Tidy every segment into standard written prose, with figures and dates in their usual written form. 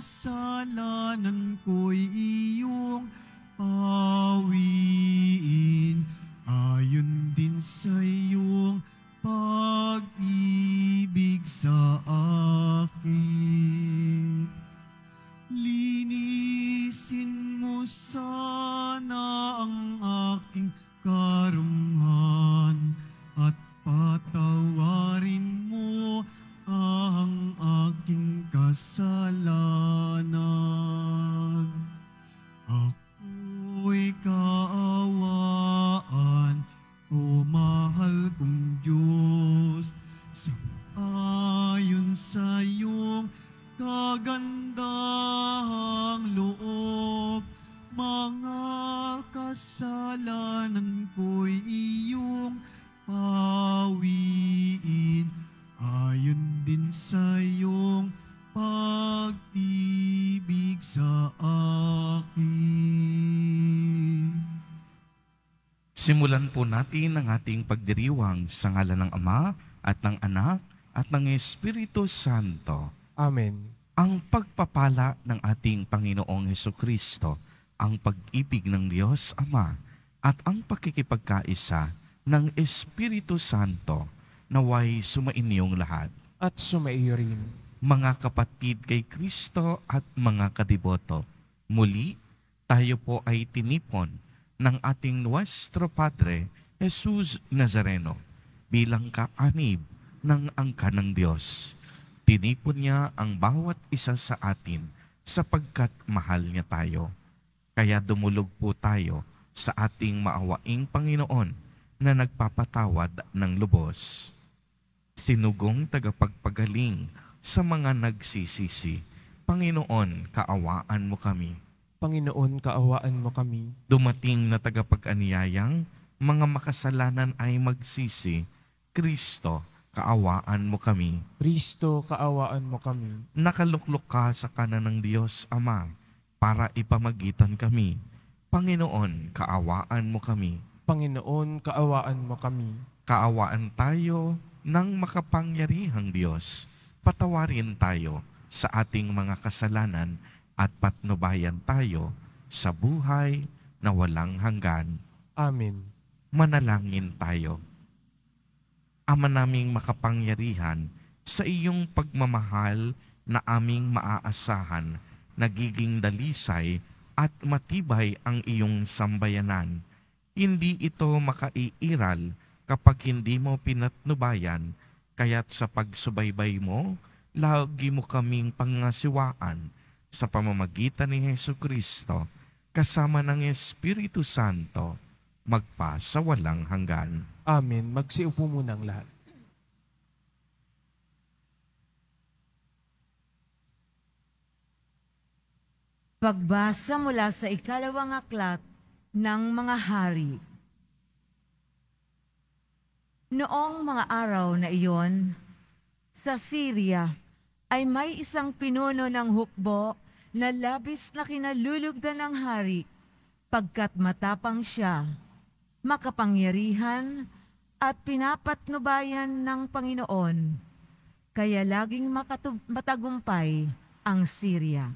kasalanan ko'y iyong pawiin, ayon din sa iyong pag-ibig sa akin. Linisin mo sana ang aking karunungan at patawarin mo ang aking kasalanan. Ako'y kaawaan, o mahal kong Diyos, sang-ayon sa iyong kagandahang loob. Mga kasalanan ko'y iyong pawiin, ayon din sa iyong pag-ibig sa akin. Simulan po natin ang ating pagdiriwang sa ngalan ng Ama at ng Anak at ng Espiritu Santo. Amen. Ang pagpapala ng ating Panginoong Hesukristo, ang pag-ibig ng Diyos Ama at ang pakikipagkaisa ng Espiritu Santo naway sumainyong lahat. At sumaiyo rin. Mga kapatid kay Kristo at mga kadiboto, muli tayo po ay tinipon ng ating Nuestro Padre Jesus Nazareno bilang kaanib ng angkan ng Diyos. Tinipon niya ang bawat isa sa atin sapagkat mahal niya tayo. Kaya dumulog po tayo sa ating maawaing Panginoon na nagpapatawad ng lubos. Sinugong tagapagpagaling sa mga nagsisisi, Panginoon, kaawaan mo kami. Panginoon, kaawaan mo kami. Dumating na tagapag-aniyayang mga makasalanan ay magsisi, Kristo, kaawaan mo kami. Kristo, kaawaan mo kami. Nakaluklok ka sa kanan ng Diyos Ama para ipamagitan kami. Panginoon, kaawaan mo kami. Panginoon, kaawaan mo kami. Kaawaan tayo ng makapangyarihang Diyos. Patawarin tayo sa ating mga kasalanan at patnubayan tayo sa buhay na walang hanggan. Amen. Manalangin tayo. Ama naming makapangyarihan, sa iyong pagmamahal na aming maaasahan, nagiging dalisay at matibay ang iyong sambayanan. Hindi ito makaiiral kapag hindi mo pinatnubayan, kaya't sa pagsubaybay mo, lagi mo kaming pangasiwaan sa pamamagitan ni Hesukristo, kasama ng Espiritu Santo, magpa sa walang hanggan. Amen. Magsiupo muna ang lahat. Pagbasa mula sa ikalawang aklat ng mga hari. Noong mga araw na iyon, sa Syria ay may isang pinuno ng hukbo na labis na kinalulugdan ng hari, pagkat matapang siya, makapangyarihan at pinapatnubayan ng Panginoon, kaya laging matagumpay ang Syria.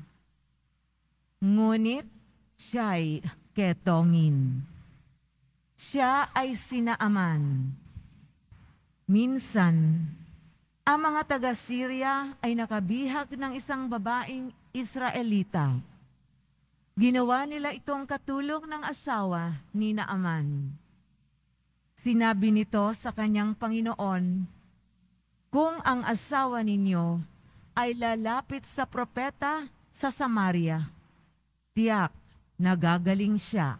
Ngunit siya'y ketongin. Siya ay sinaaman. Minsan, ang mga taga-Syria ay nakabihag ng isang babaeng Israelita. Ginawa nila itong katulong ng asawa ni Naaman. Sinabi nito sa kanyang Panginoon, "Kung ang asawa ninyo ay lalapit sa propeta sa Samaria, tiyak nagagaling siya."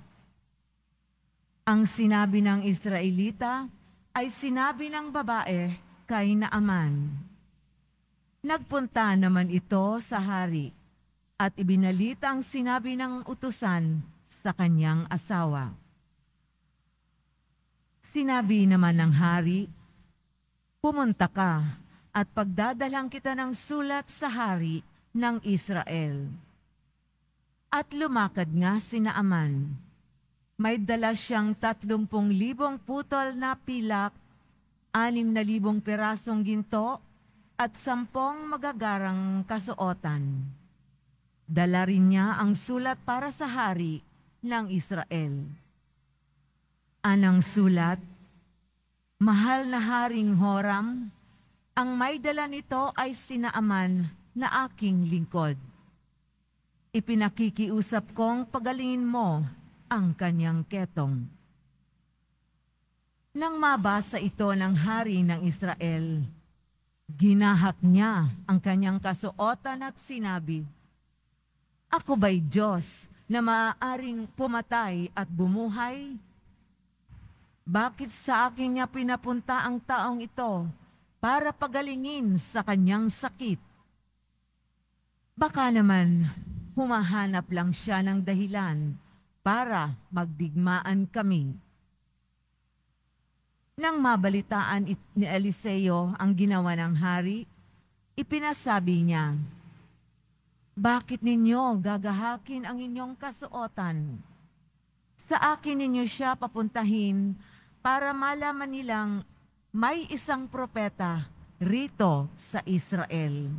Ang sinabi ng Israelita ay sinabi ng babae kay Naaman. Nagpunta naman ito sa hari at ibinalita ang sinabi ng utusan sa kanyang asawa. Sinabi naman ng hari, "Pumunta ka at pagdadalang kita ng sulat sa hari ng Israel." At lumakad nga si Naaman. May dala siyang 30,000 putol na pilak, 6,000 pirasong ginto, at 10 magagarang kasuotan. Dala rin niya ang sulat para sa hari ng Israel. Anang sulat, Mahal na Haring Horam, ang may dala nito ay sina Aman na aking lingkod. Ipinakikiusap kong pagalingin mo ang kanyang ketong. Nang mabasa ito ng hari ng Israel, ginahak niya ang kanyang kasuotan at sinabi, Ako ba'y Diyos na maaaring pumatay at bumuhay? Bakit sa akin niya pinapunta ang taong ito para pagalingin sa kanyang sakit? Baka naman humahanap lang siya ng dahilan para magdigmaan kami. Nang mabalitaan ni Eliseo ang ginawa ng hari, ipinasabi niya, Bakit ninyo gagahakin ang inyong kasuotan? Sa akin ninyo siya papuntahin para malaman nilang may isang propeta rito sa Israel.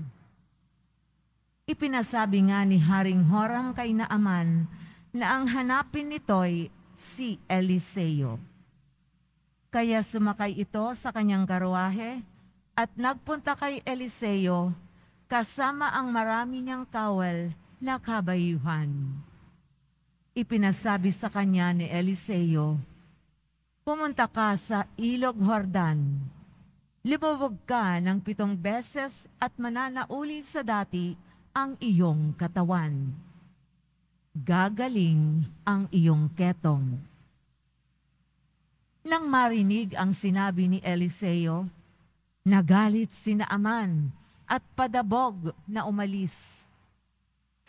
Ipinasabi nga ni Haring Horam kay Naaman na ang hanapin nito'y si Eliseo. Kaya sumakay ito sa kanyang karwahe at nagpunta kay Eliseo kasama ang marami niyang kawal na kabayuhan. Ipinasabi sa kanya ni Eliseo, Pumunta ka sa Ilog Jordan. Lumubog ka ng 7 beses at mananauli sa dati ang iyong katawan. Gagaling ang iyong ketong. Nang marinig ang sinabi ni Eliseo, nagalit si Naaman at padabog na umalis.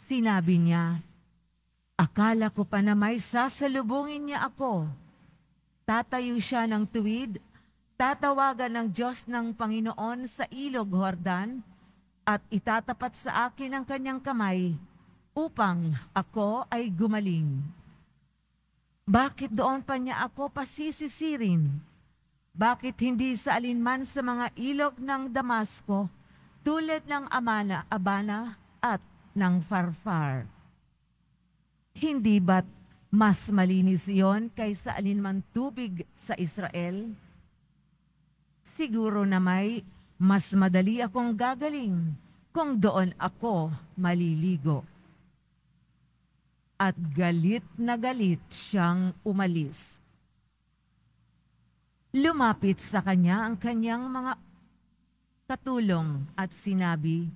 Sinabi niya, Akala ko pa na may sasalubungin niya ako. Tatayo siya ng tuwid, tatawagan ng Diyos ng Panginoon sa Ilog Jordan, at itatapat sa akin ang kanyang kamay upang ako ay gumaling. Bakit doon pa niya ako pasisisirin? Bakit hindi sa alinman sa mga ilog ng Damasco tulad ng Abana at ng Farfar? Hindi ba't mas malinis iyon kaysa alinman tubig sa Israel? Siguro na may mas madali akong gagaling kung doon ako maliligo. At galit na galit siyang umalis. Lumapit sa kanya ang kanyang mga katulong at sinabi,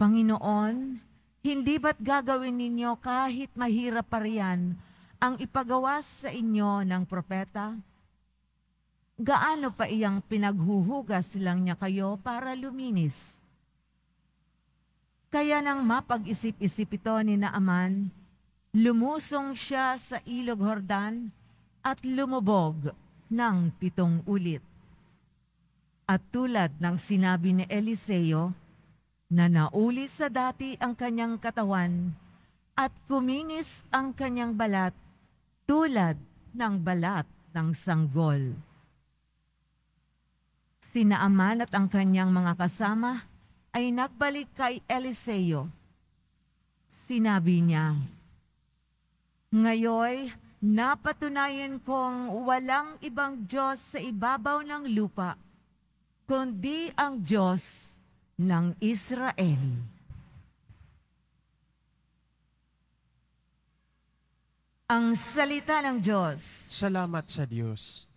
Panginoon, hindi ba't gagawin ninyo kahit mahirap pa riyan ang ipagawa sa inyo ng propeta? Gaano pa iyang pinaghuhugas lang niya kayo para luminis? Kaya nang mapag-isip-isip ito ni Naaman, lumusong siya sa Ilog Jordan at lumubog ng 7 ulit. At tulad ng sinabi ni Eliseo, na nauli sa dati ang kanyang katawan at kuminis ang kanyang balat tulad ng balat ng sanggol. Si Naaman at ang kanyang mga kasama ay nagbalik kay Eliseo. Sinabi niya, Ngayoy, napatunayan kong walang ibang Diyos sa ibabaw ng lupa, kundi ang Diyos ng Israel. Ang salita ng Diyos. Salamat sa Diyos.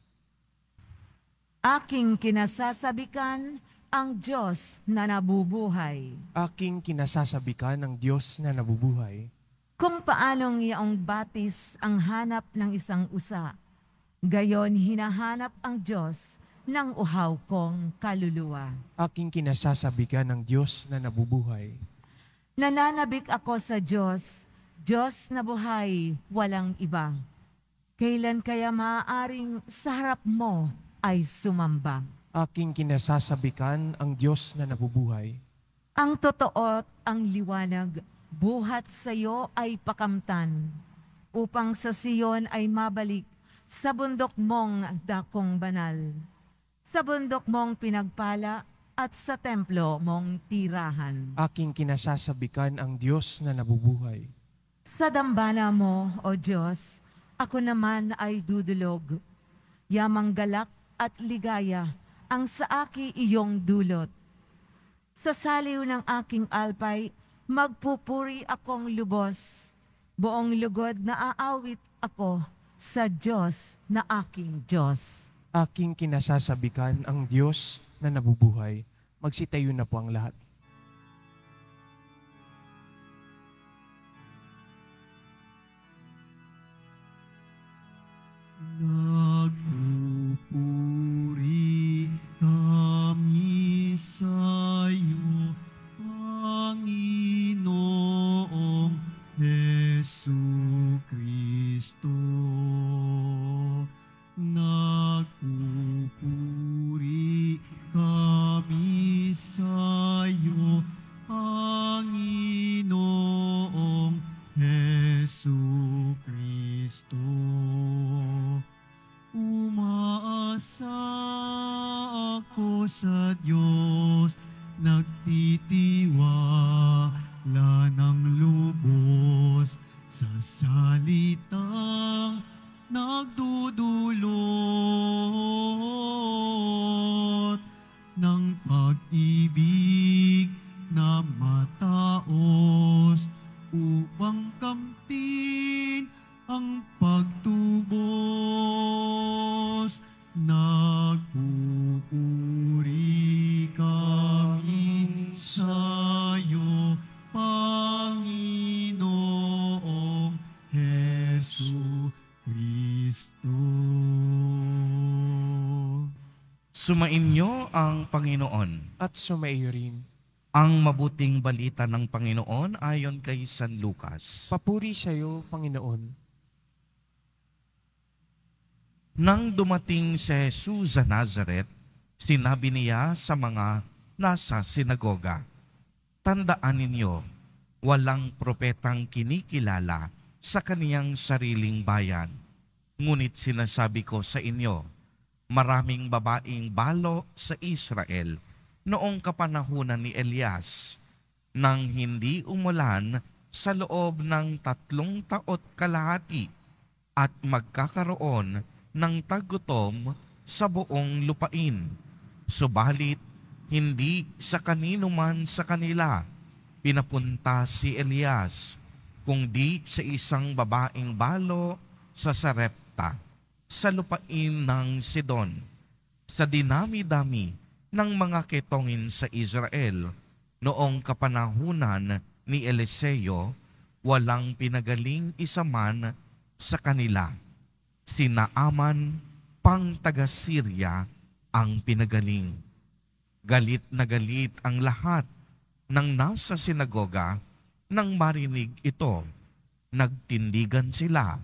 Aking kinasasabikan ang Diyos na nabubuhay. Aking kinasasabikan ng Diyos na nabubuhay. Kung paanong iyong batis ang hanap ng isang usa, gayon hinahanap ang Diyos ng uhaw kong kaluluwa. Aking kinasasabikan ng Diyos na nabubuhay. Nananabik ako sa Diyos, Diyos na buhay, walang iba. Kailan kaya maaaring sa harap mo ay sumamba? Aking kinasasabikan ang Diyos na nabubuhay. Ang totoo at ang liwanag, buhat sa iyo ay pakamtan, upang sa Siyon ay mabalik sa bundok mong dakong banal. Sa bundok mong pinagpala, at sa templo mong tirahan. Aking kinasasabikan ang Diyos na nabubuhay. Sa dambana mo, O Diyos, ako naman ay dudulog. Yamang galak at ligaya ang sa aki iyong dulot. Sa saliw ng aking alpay, magpupuri akong lubos. Buong lugod na aawit ako sa Diyos na aking Diyos. Aking kinasasabikan ang Diyos na nabubuhay. Magsitayo na po ang lahat. Nagpupuri kami sa iyo, Panginoong Jesucristo. Nagpupuri kami sa iyo, Panginoong Jesucristo. Umaasa ako sa Diyos, nagtitiwala ng lubos sa salitang nagdudulot ng pag-ibig na mataos upang kamtin ang pagtubos. Nagpupuri kami sa iyo, Panginoong Jesucristo. Sumainyo ang Panginoon. At sumaiyo rin. Ang mabuting balita ng Panginoon ayon kay San Lucas. Papuri sa iyo, Panginoon. Nang dumating si Jesus sa Nazaret, sinabi niya sa mga nasa sinagoga, "Tandaan ninyo, walang propetang kinikilala sa kaniyang sariling bayan. Ngunit sinasabi ko sa inyo, maraming babaeng balo sa Israel noong kapanahunan ni Elias, nang hindi umulan sa loob ng 3 taot kalahati at magkakaroon ng taggutom sa buong lupain. Subalit, hindi sa kanino man sa kanila pinapunta si Elias, kundi sa isang babaeng balo sa Sarepta, sa lupain ng Sidon. Sa dinami-dami ng mga ketongin sa Israel, noong kapanahunan ni Eliseo, walang pinagaling isa man sa kanila. Si Naaman, pang taga-Syria, ang pinagaling. Galit na galit ang lahat ng nasa sinagoga nang marinig ito. Nagtindigan sila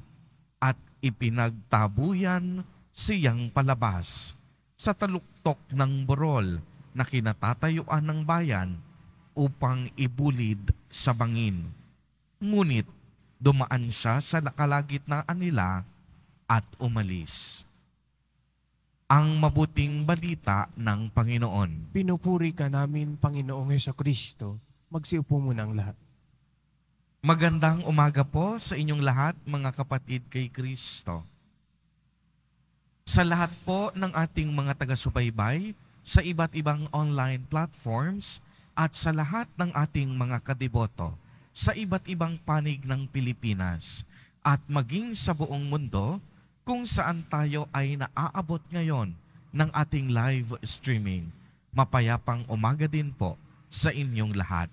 at ipinagtabuyan siyang palabas sa taluktok ng burol na kinatatayuan ng bayan upang ibulid sa bangin. Ngunit dumaan siya sa kalagitnaan nila at umalis. Ang mabuting balita ng Panginoon. Pinupuri ka namin, Panginoong Jesucristo. Magsiupo muna ang lahat. Magandang umaga po sa inyong lahat, mga kapatid kay Kristo. Sa lahat po ng ating mga taga-subaybay sa iba't ibang online platforms at sa lahat ng ating mga kadiboto sa iba't ibang panig ng Pilipinas at maging sa buong mundo kung saan tayo ay naaabot ngayon ng ating live streaming. Mapayapang umaga din po sa inyong lahat.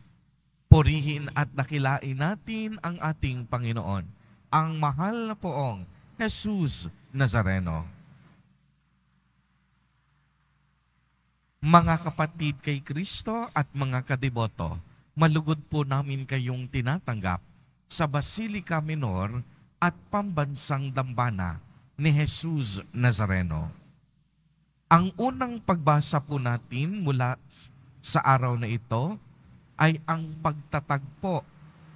Purihin at dakilain natin ang ating Panginoon, ang mahal na poong Jesus Nazareno. Mga kapatid kay Kristo at mga kadiboto, malugod po namin kayong tinatanggap sa Basilica Minor at Pambansang Dambana ni Jesus Nazareno. Ang unang pagbasa po natin mula sa araw na ito ay ang pagtatagpo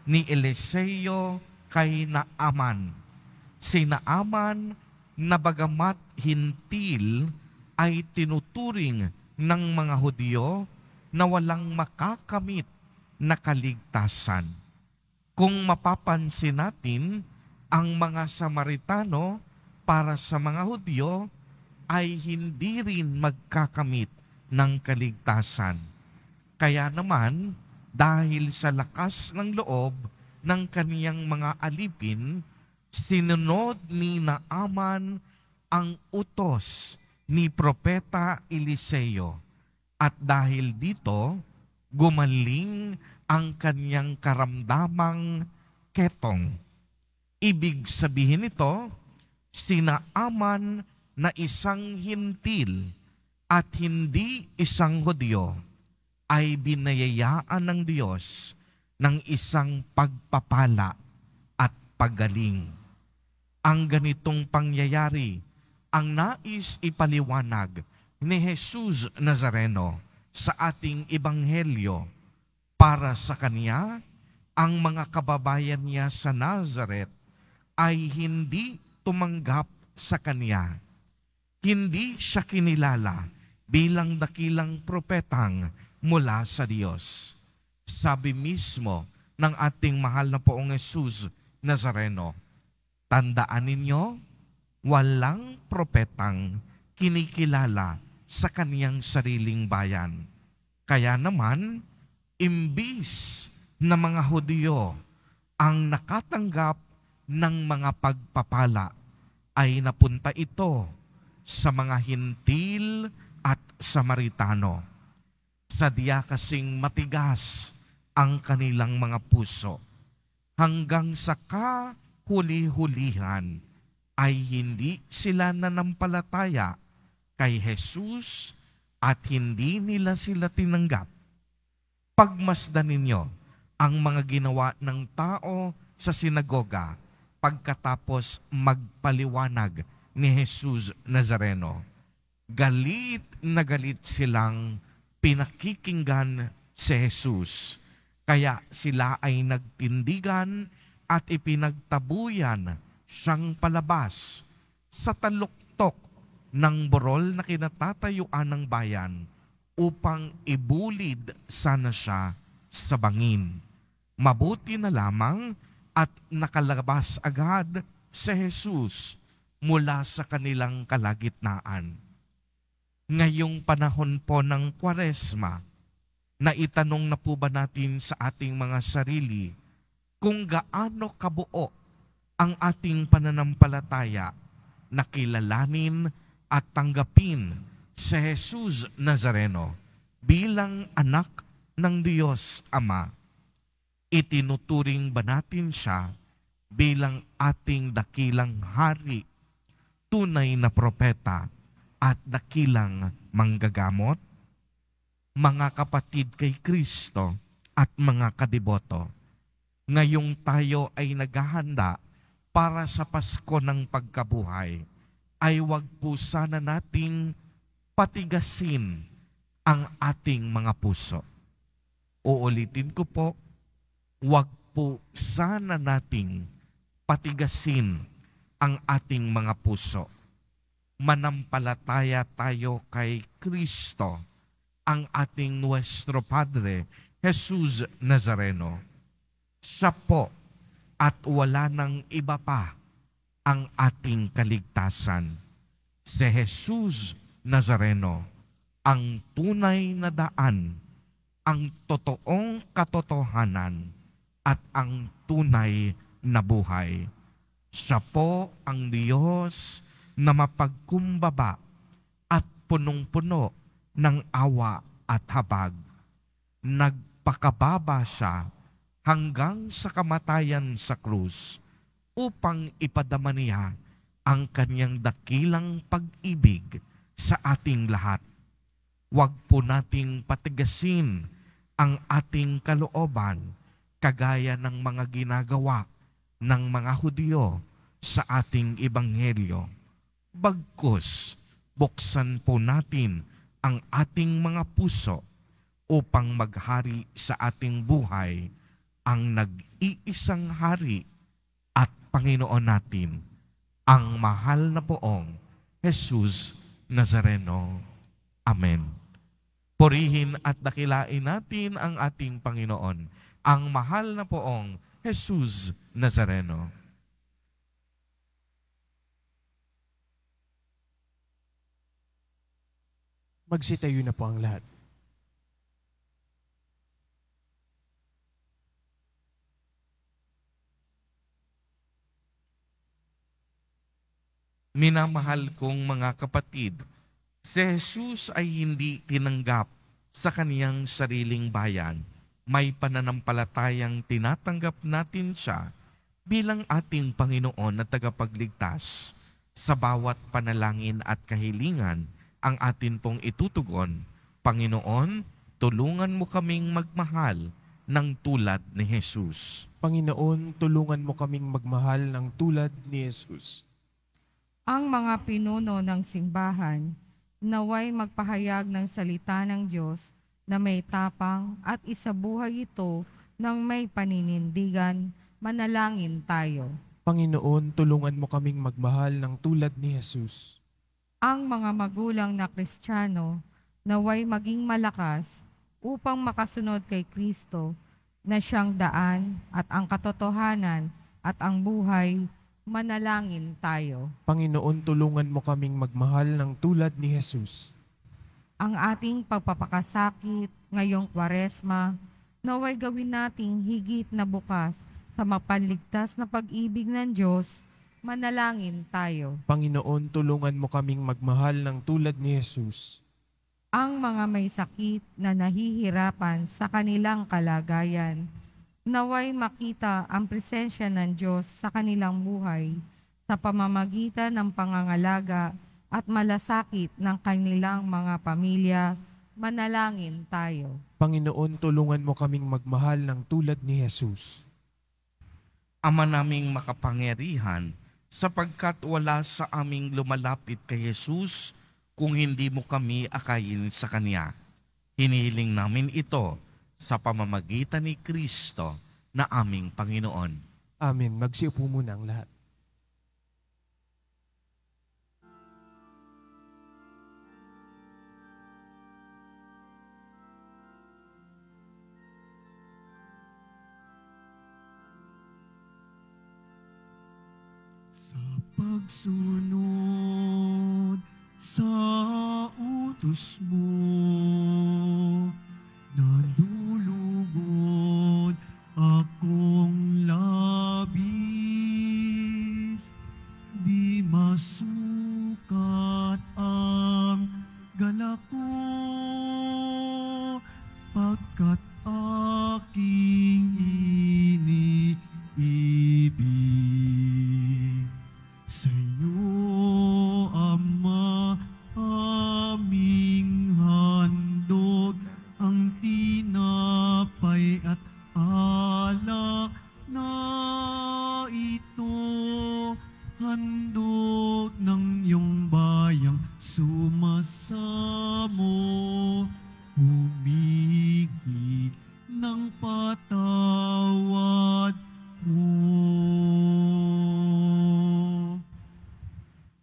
ni Eliseo kay Naaman. Si Naaman na bagamat hintil ay tinuturing ng mga Hudyo na walang makakamit na kaligtasan. Kung mapapansin natin, ang mga Samaritano para sa mga Hudyo ay hindi rin magkakamit ng kaligtasan. Kaya naman, dahil sa lakas ng loob ng kaniyang mga alipin, sinunod ni Naaman ang utos ni Propeta Eliseo. At dahil dito, gumaling ang kaniyang karamdamang ketong. Ibig sabihin nito, si Naaman na isang hintil at hindi isang Hudyo ay binayayaan ng Diyos ng isang pagpapala at paggaling. Ang ganitong pangyayari ang nais ipaliwanag ni Jesus Nazareno sa ating ebanghelyo. Para sa Kanya, ang mga kababayan niya sa Nazaret ay hindi tumanggap sa Kanya. Hindi siya kinilala bilang dakilang propetang mula sa Diyos. Sabi mismo ng ating mahal na Poong Jesus Nazareno, tandaan ninyo, walang propetang kinikilala sa kaniyang sariling bayan. Kaya naman, imbis na mga Hudyo ang nakatanggap ng mga pagpapala, ay napunta ito sa mga hintil at Samaritano. Sadya kasing matigas ang kanilang mga puso, hanggang sa kahuli-hulihan ay hindi sila nanampalataya kay Jesus at hindi nila sila tinanggap. Pagmasdan ninyo ang mga ginawa ng tao sa sinagoga pagkatapos magpaliwanag ni Jesus Nazareno. Galit na galit silang pinakikinggan si Jesus. Kaya sila ay nagtindigan at ipinagtabuyan siyang palabas sa taluktok ng burol na kinatatayuan ng bayan upang ibulid sana siya sa bangin. Mabuti na lamang at nakalabas agad si Jesus mula sa kanilang kalagitnaan. Ngayong panahon po ng Kwaresma, naitanong na po ba natin sa ating mga sarili kung gaano kabuo ang ating pananampalataya na kilalanin at tanggapin si Jesus Nazareno bilang anak ng Diyos Ama? Itinuturing ba natin siya bilang ating dakilang hari, tunay na propeta at dakilang manggagamot? Mga kapatid kay Kristo at mga kadiboto, ngayong tayo ay naghahanda para sa Pasko ng pagkabuhay, ay wag po sana nating patigasin ang ating mga puso. Uulitin ko po, wag po sana nating patigasin ang ating mga puso. Manampalataya tayo kay Kristo, ang ating Nuestro Padre, Jesus Nazareno. Siya po at wala nang iba pa ang ating kaligtasan. Si Jesus Nazareno, ang tunay na daan, ang totoong katotohanan, at ang tunay na buhay. Siya po ang Diyos na mapagkumbaba at punong-puno ng awa at habag. Nagpakababa siya hanggang sa kamatayan sa krus upang ipadama niya ang kanyang dakilang pag-ibig sa ating lahat. Huwag po nating patigasin ang ating kalooban kagaya ng mga ginagawa ng mga Hudyo sa ating ebanghelyo. Bagkus, buksan po natin ang ating mga puso upang maghari sa ating buhay ang nag-iisang hari at Panginoon natin, ang mahal na Poong Jesus Nazareno. Amen. Purihin at dakilain natin ang ating Panginoon, ang mahal na poong Jesus Nazareno. Magsitayo na po ang lahat. Minamahal kong mga kapatid, si Jesus ay hindi tinanggap sa kaniyang sariling bayan. May pananampalatayang tinatanggap natin siya bilang ating Panginoon na tagapagligtas. Sa bawat panalangin at kahilingan, ang atin pong itutugon, Panginoon, tulungan mo kaming magmahal ng tulad ni Jesus. Panginoon, tulungan mo kaming magmahal ng tulad ni Jesus. Ang mga pinuno ng simbahan, naway magpahayag ng salita ng Diyos na may tapang at isabuhay ito ng may paninindigan. Manalangin tayo. Panginoon, tulungan mo kaming magmahal ng tulad ni Jesus. Ang mga magulang na Kristiyano, naway maging malakas upang makasunod kay Kristo na siyang daan at ang katotohanan at ang buhay. Manalangin tayo. Panginoon, tulungan mo kaming magmahal ng tulad ni Jesus. Ang ating pagpapakasakit ngayong Kwaresma, naway gawin nating higit na bukas sa mapanligtas na pag-ibig ng Diyos. Manalangin tayo. Panginoon, tulungan mo kaming magmahal ng tulad ni Jesus. Ang mga may sakit na nahihirapan sa kanilang kalagayan, naway makita ang presensya ng Diyos sa kanilang buhay sa pamamagitan ng pangangalaga at malasakit ng kanilang mga pamilya. Manalangin tayo. Panginoon, tulungan mo kaming magmahal ng tulad ni Jesus. Ama naming makapangyarihan, sapagkat wala sa aming lumalapit kay Jesus kung hindi mo kami akayin sa Kanya. Hinihiling namin ito sa pamamagitan ni Kristo na aming Panginoon. Amen. Magsiupo muna ang lahat. Sa pagsunod sa utos mo, nalulugod akong labis, di masukat ang galak ko, pagkat aking iniibig. Sa'yo, Ama, aming handog ang tinapay at alak na ito, handog ng iyong bayang sumasamo, humingi ng patawad mo.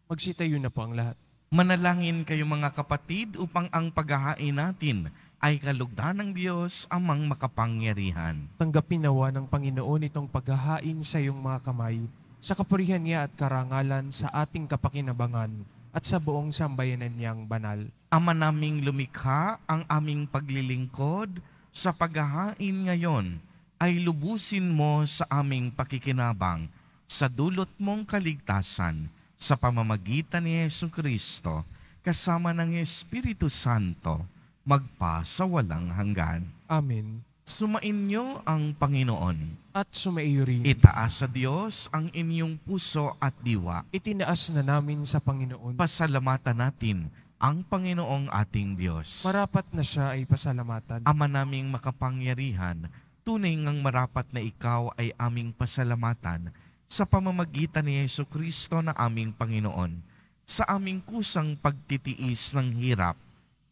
Magsitayo na po ang lahat. Manalangin kayo mga kapatid upang ang paghahain natin ay kalugdan ng Diyos amang makapangyarihan. Tanggapin nawa ng Panginoon itong paghahain sa iyong mga kamay, sa kapurihan niya at karangalan sa ating kapakinabangan at sa buong sambayanan niyang banal. Ama naming lumikha, ang aming paglilingkod sa paghahain ngayon ay lubusin mo sa aming pakikinabang sa dulot mong kaligtasan sa pamamagitan ni Jesucristo kasama ng Espiritu Santo magpa sa walang hanggan. Amen. Sumainyo ang Panginoon. At sumaiyo rin. Itaas sa Diyos ang inyong puso at diwa. Itinaas na namin sa Panginoon. Pasalamatan natin ang Panginoong ating Diyos. Marapat na siya ay pasalamatan. Ama naming makapangyarihan, tunay ngang marapat na ikaw ay aming pasalamatan sa pamamagitan ni Jesucristo na aming Panginoon. Sa aming kusang pagtitiis ng hirap,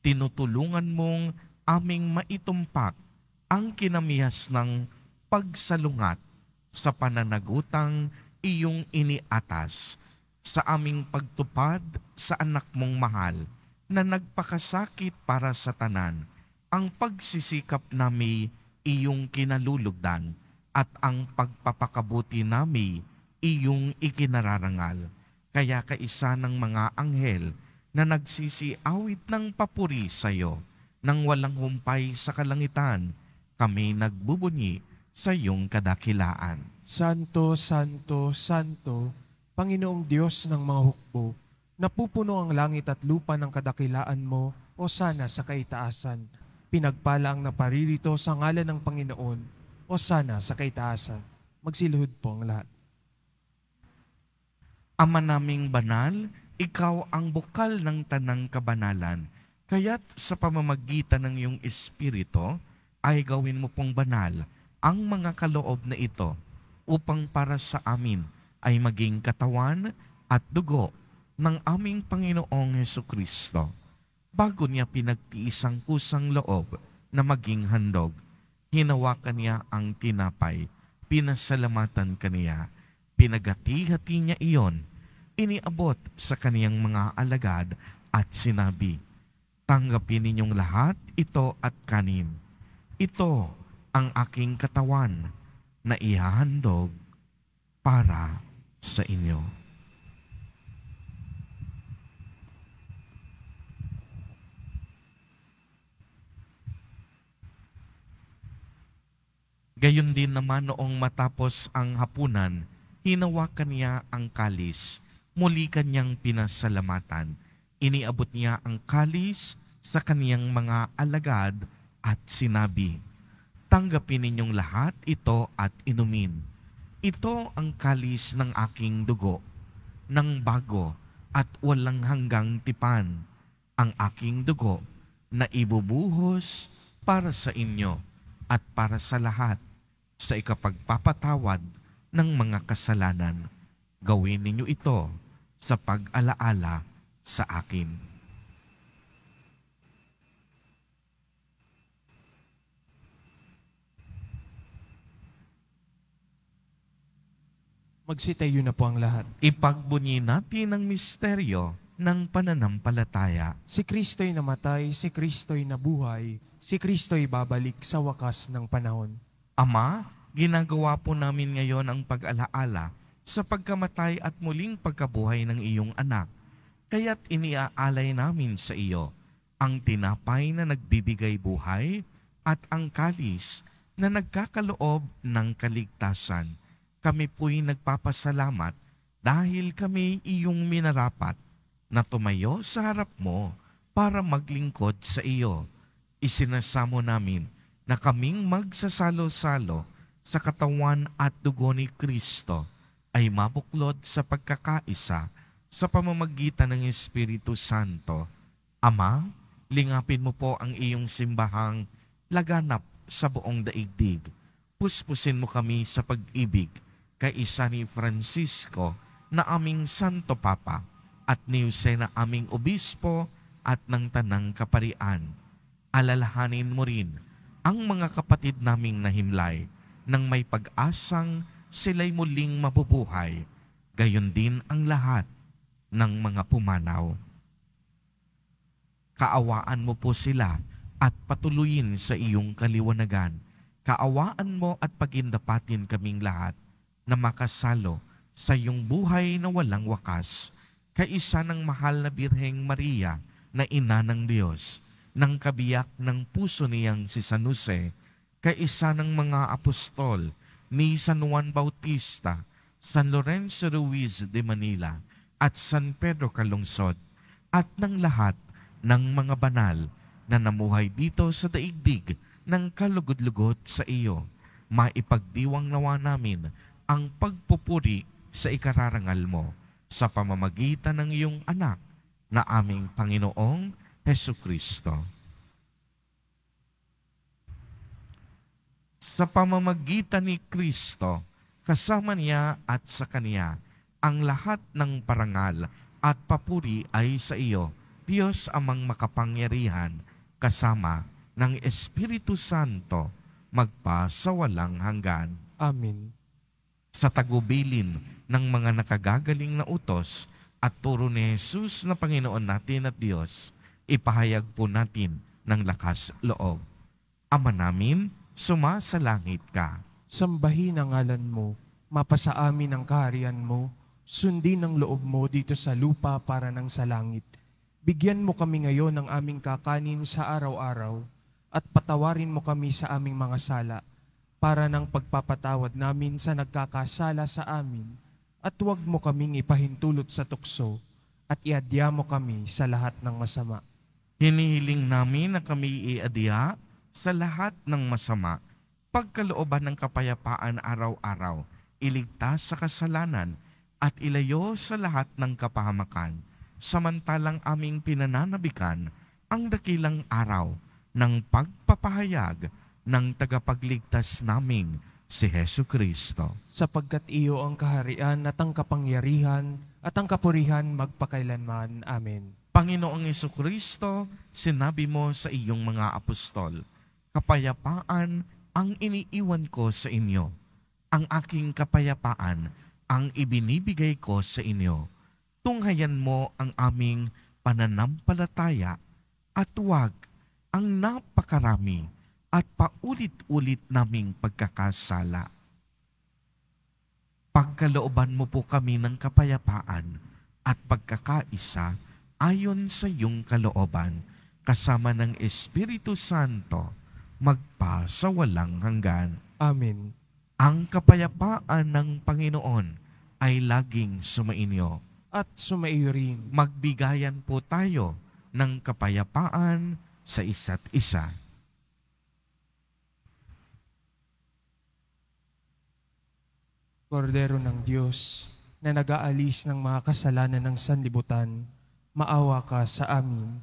tinutulungan mong aming maitumpak ang kinamihas ng pagsalungat sa pananagutang iyong iniatas sa aming pagtupad sa anak mong mahal na nagpakasakit para sa tanan ang pagsisikap nami iyong kinalulugdan at ang pagpapakabuti nami iyong ikinararangal. Kaya kaisa ng mga anghel na nagsisiawit ng papuri sa iyo, nang walang humpay sa kalangitan, kami nagbubunyi sa iyong kadakilaan. Santo, Santo, Santo, Panginoong Diyos ng mga hukbo, napupuno ang langit at lupa ng kadakilaan mo, o sana sa kaitaasan. Pinagpala ang naparirito sa ngalan ng Panginoon, o sana sa kaitaasan. Magsiluhod po ang lahat. Ama naming banal, ikaw ang bukal ng tanang kabanalan. Kaya't sa pamamagitan ng iyong Espiritu, ay gawin mo pong banal ang mga kaloob na ito upang para sa amin ay maging katawan at dugo ng aming Panginoong Hesukristo. Bago niya pinagtiis ang kusang loob na maging handog, hinawakan niya ang tinapay, pinasalamatan kaniya, pinagati-hati niya iyon, iniabot sa kaniyang mga alagad at sinabi, "Tanggapin ninyong lahat ito at kanin. Ito ang aking katawan na ihahandog para sa inyo." Gayon din naman noong matapos ang hapunan, hinawakan niya ang kalis, muli kanyang pinasalamatan. Iniabot niya ang kalis sa kaniyang mga alagad at sinabi, "Tanggapin ninyong lahat ito at inumin. Ito ang kalis ng aking dugo, ng bago at walang hanggang tipan, ang aking dugo na ibubuhos para sa inyo at para sa lahat sa ikapagpapatawad ng mga kasalanan. Gawin ninyo ito sa pag-alaala sa akin." Magsitayo na po ang lahat. Ipagbunyi natin ang misteryo ng pananampalataya. Si Kristo'y namatay, si Kristo'y nabuhay, si Kristo'y babalik sa wakas ng panahon. Ama, ginagawa po namin ngayon ang pag-alaala sa pagkamatay at muling pagkabuhay ng iyong anak. Kaya't iniaalay namin sa iyo ang tinapay na nagbibigay buhay at ang kalis na nagkakaloob ng kaligtasan. Kami po'y nagpapasalamat dahil kami iyong minarapat na tumayo sa harap mo para maglingkod sa iyo. Isinasamo namin na kaming magsasalo-salo sa katawan at dugo ni Kristo ay mabuklod sa pagkakaisa sa pamamagitan ng Espiritu Santo. Ama, lingapin mo po ang iyong simbahang laganap sa buong daigdig. Puspusin mo kami sa pag-ibig kay isa ni Francisco na aming Santo Papa at ni Jose na aming Obispo at ng Tanang Kaparian. Alalahanin mo rin ang mga kapatid naming nahimlay nang may pag-asang sila'y muling mabubuhay, gayon din ang lahat ng mga pumanaw. Kaawaan mo po sila at patuloyin sa iyong kaliwanagan. Kaawaan mo at pagindapatin kaming lahat na makasalo sa iyong buhay na walang wakas, kaisa ng mahal na Birheng Maria na Ina ng Diyos, ng kabiyak ng puso niyang si San Jose, kaisa ng mga apostol ni San Juan Bautista, San Lorenzo Ruiz de Manila, at San Pedro Calungsod, at ng lahat ng mga banal na namuhay dito sa daigdig ng kalugod-lugod sa iyo. Maipagdiwang nawa namin ang pagpupuri sa ikararangal mo sa pamamagitan ng iyong anak na aming Panginoong Hesukristo. Sa pamamagitan ni Kristo, kasama niya at sa Kaniya, ang lahat ng parangal at papuri ay sa iyo, Diyos amang makapangyarihan, kasama ng Espiritu Santo, magpa sa walang hanggan. Amen. Sa tagubilin ng mga nakagagaling na utos at turo ni Jesus na Panginoon natin at Diyos, ipahayag po natin ng lakas loob. Ama namin, sumasalangit ka. Sambahin ang ngalan mo, mapasa amin ang kaharian mo, sundin ang loob mo dito sa lupa para ng sa langit. Bigyan mo kami ngayon ng aming kakanin sa araw-araw at patawarin mo kami sa aming mga sala para ng pagpapatawad namin sa nagkakasala sa amin at huwag mo kaming ipahintulot sa tukso at iadya mo kami sa lahat ng masama. Hinihiling namin na kami iadya sa lahat ng masama, pagkalooban ng kapayapaan araw-araw, iligtas sa kasalanan at ilayo sa lahat ng kapahamakan, samantalang aming pinananabikan ang dakilang araw ng pagpapahayag ng tagapagligtas naming si Hesu Kristo. Sapagkat iyo ang kaharian at ang kapangyarihan at ang kapurihan magpakailanman. Amen. Panginoong Hesu Kristo, sinabi mo sa iyong mga apostol, kapayapaan ang iniiwan ko sa inyo. Ang aking kapayapaan ang ibinibigay ko sa inyo. Tunghayan mo ang aming pananampalataya at huwag ang napakarami at paulit-ulit naming pagkakasala. Pagkalooban mo po kami ng kapayapaan at pagkakaisa ayon sa iyong kalooban, kasama ng Espiritu Santo, magpa sa walang hanggan. Amen. Ang kapayapaan ng Panginoon ay laging sumainyo. At sumaiyo rin. Magbigayan po tayo ng kapayapaan sa isa't isa. Kordero ng Diyos, na nag-aalis ng mga kasalanan ng sanlibutan, maawa ka sa amin.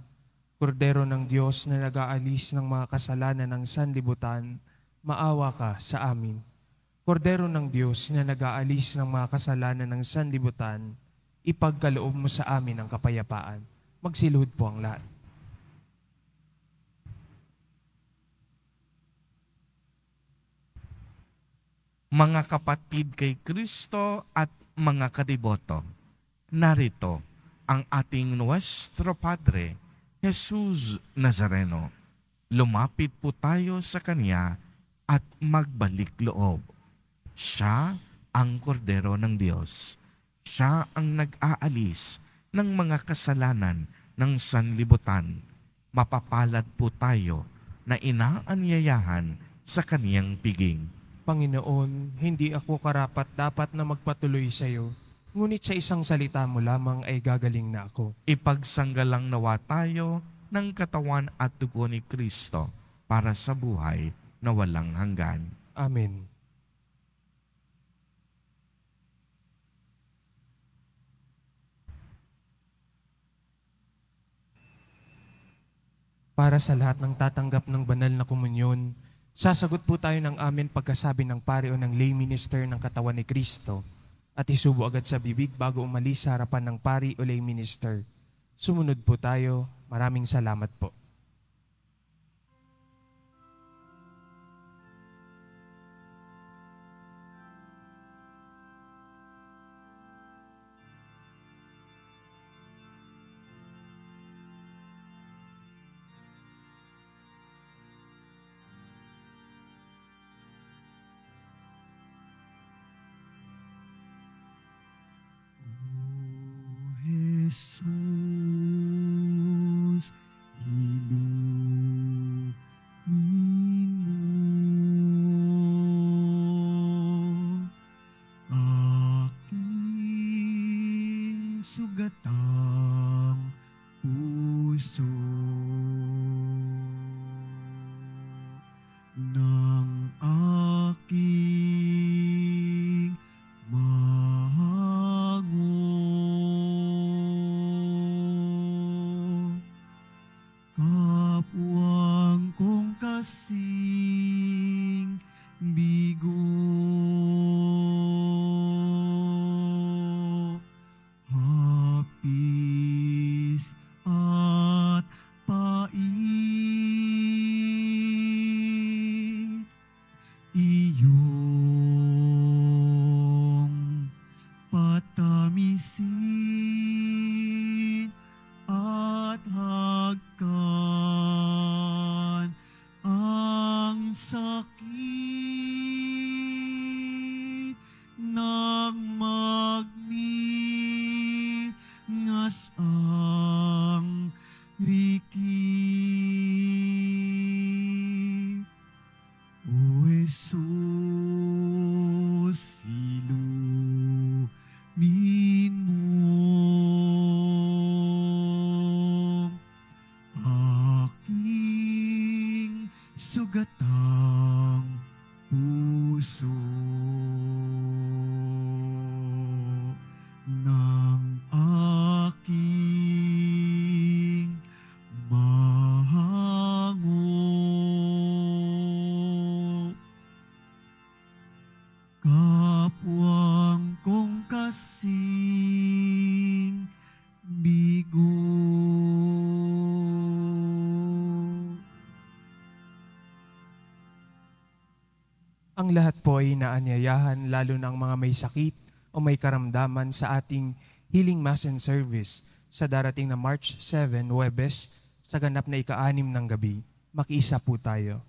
Kordero ng Diyos na nag-aalis ng mga kasalanan ng sanlibutan, maawa ka sa amin. Kordero ng Diyos na nag-aalis ng mga kasalanan ng sanlibutan, ipagkaloob mo sa amin ang kapayapaan. Magsiluhod po ang lahat. Mga kapatid kay Kristo at mga kadiboto, narito ang ating Nuestro Padre, Jesus Nazareno. Lumapit po tayo sa Kanya at magbalik loob. Siya ang kordero ng Diyos. Siya ang nag-aalis ng mga kasalanan ng sanlibutan. Mapapalad po tayo na inaanyayahan sa Kaniyang piging. Panginoon, hindi ako karapat-dapat na magpatuloy sa iyo, ngunit sa isang salita mo lamang ay gagaling na ako. Ipagsanggalang nawa tayo ng katawan at dugo ni Kristo para sa buhay na walang hanggan. Amen. Para sa lahat ng tatanggap ng banal na komunyon, sasagot po tayo ng amen pagkasabi ng pari o ng lay minister ng katawan ni Kristo at isubo agad sa bibig bago umalis sa harapan ng pari o lay minister. Sumunod po tayo. Maraming salamat po. Jesus, ilumin mo aking sugatang puso ng aking kapwang kong kasing bigo, hapit Ang lahat po ay inaanyayahan, lalo na ang mga may sakit o may karamdaman sa ating Healing Mass and Service sa darating na March 7, Huwebes, sa ganap na ika-6 ng gabi. Makiisa po tayo.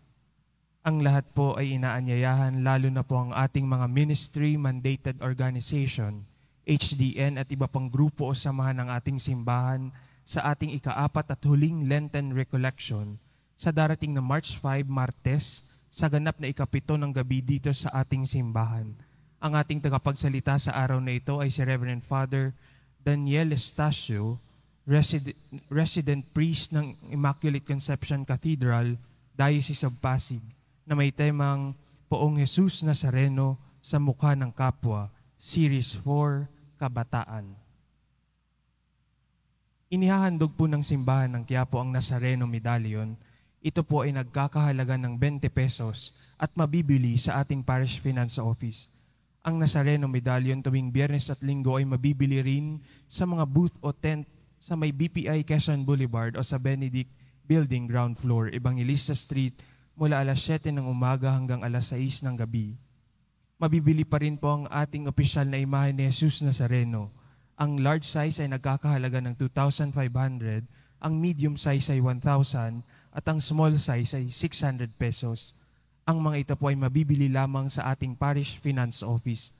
Ang lahat po ay inaanyayahan, lalo na po ang ating mga ministry-mandated organization, HDN at iba pang grupo o samahan ng ating simbahan sa ating ika-4 at huling Lenten Recollection sa darating na March 5, Martes, sa ganap na ika-7 ng gabi dito sa ating simbahan. Ang ating tagapagsalita sa araw na ito ay si Reverend Father Daniel Estacio, resident priest ng Immaculate Conception Cathedral, Diocese of Pasig, na may temang Poong Jesus Nazareno sa Mukha ng Kapwa, Series 4, Kabataan. Inihahandog po ng simbahan ng Quiapo ang Nazareno Medallion. Ito po ay nagkakahalaga ng 20 pesos at mabibili sa ating Parish Finance Office. Ang Nazareno Medallion tuwing Biyernes at Linggo ay mabibili rin sa mga booth o tent sa may BPI Quezon Boulevard o sa Benedict Building Ground Floor, Evangelista Street, mula alas 7 ng umaga hanggang alas 6 ng gabi. Mabibili pa rin po ang ating opisyal na imahe ni Jesus Nazareno. Ang large size ay nagkakahalaga ng 2,500, ang medium size ay 1,000, at ang small size ay 600 pesos. Ang mga ito po ay mabibili lamang sa ating Parish Finance Office.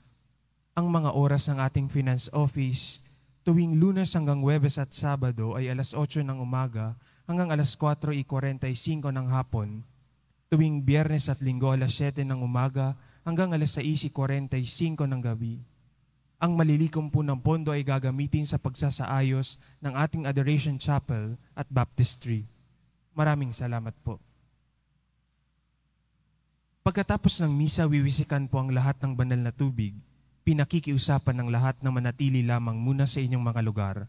Ang mga oras ng ating Finance Office, tuwing Lunes hanggang Huwebes at Sabado ay alas 8 ng umaga hanggang alas 4:45 ng hapon. Tuwing Biyernes at Linggo alas 7 ng umaga hanggang alas 6:45 ng gabi. Ang malilikom po ng pondo ay gagamitin sa pagsasaayos ng ating Adoration Chapel at Baptistry. Maraming salamat po. Pagkatapos ng misa, wiwisikan po ang lahat ng banal na tubig. Pinakikiusapan ng lahat na manatili lamang muna sa inyong mga lugar.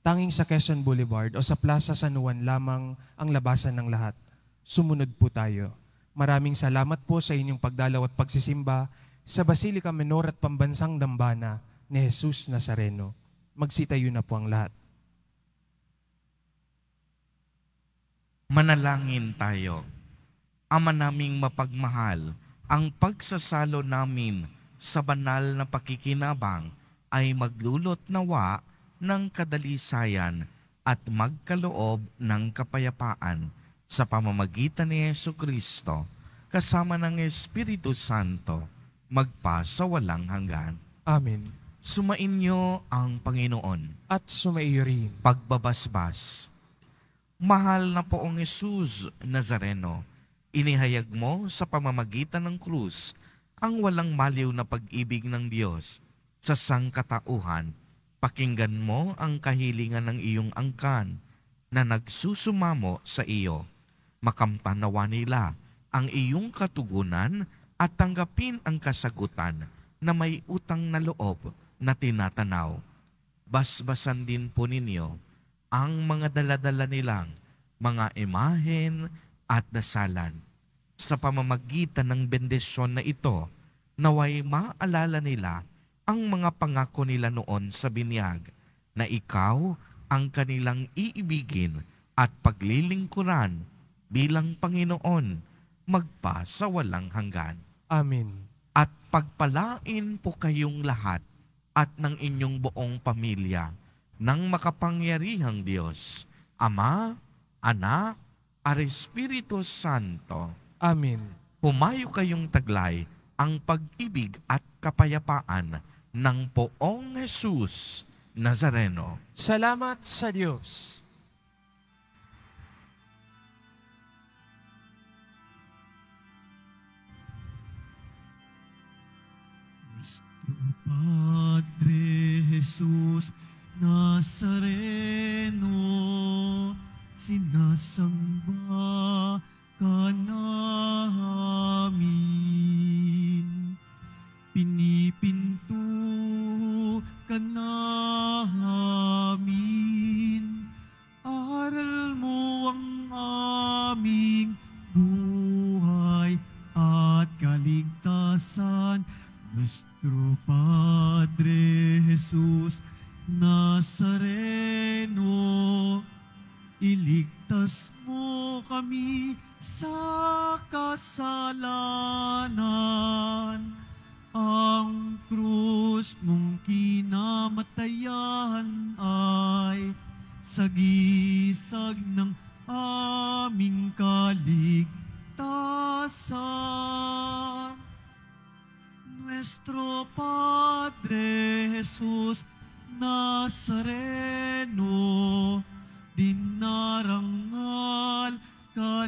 Tanging sa Quezon Boulevard o sa Plaza San Juan lamang ang labasan ng lahat. Sumunod po tayo. Maraming salamat po sa inyong pagdalaw at pagsisimba sa Basilica Menor at Pambansang Dambana ni Jesus Nazareno. Magsitayo na po ang lahat. Manalangin tayo. Ama naming mapagmahal, ang pagsasalo namin sa banal na pakikinabang ay maglulot nawa ng kadalisayan at magkaloob ng kapayapaan sa pamamagitan ni Jesucristo kasama ng Espiritu Santo magpasawalang hanggan. Amen. Sumainyo ang Panginoon. At sumaiyo rin. Pagbabasbas. Mahal na Poong Jesus Nazareno, inihayag mo sa pamamagitan ng krus ang walang maliw na pag-ibig ng Diyos sa sangkatauhan. Pakinggan mo ang kahilingan ng iyong angkan na nagsusumamo sa iyo. Makamtan nawa nila ang iyong katugunan at tanggapin ang kasagutan na may utang na loob na tinatanaw. Basbasan din po ninyo ang mga daladala nilang mga imahen at dasalan. Sa pamamagitan ng bendisyon na ito, naway maalala nila ang mga pangako nila noon sa binyag na ikaw ang kanilang iibigin at paglilingkuran bilang Panginoon magpasawalang hanggan. Amen. At pagpalain po kayong lahat at ng inyong buong pamilya ng makapangyarihang Diyos, Ama, Anak, at Espiritu Santo. Amen. Humayo kayong taglay ang pag-ibig at kapayapaan ng Poong Jesus Nazareno. Salamat sa Diyos. Padre Jesus Nazareno, sinasamba ka namin. Pinipinto ka namin. Aral mo ang aming buhay at kaligtasan. Nuestro Padre Jesus Nazareno, iligtas mo kami sa kasalanan. Padre Jesus Nazareno, dinarangal ka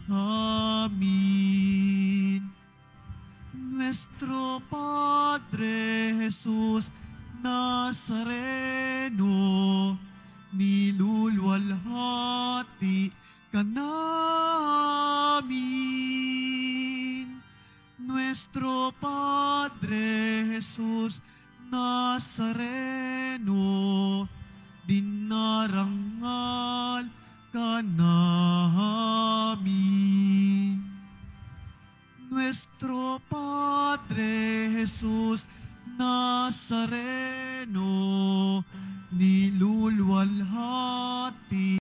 namin. Nuestro Padre Jesus Nazareno, nilulwalhati ka namin. Nuestro Padre Jesus Nazareno, dinarangal ka namin. Nuestro Padre Jesus Nazareno,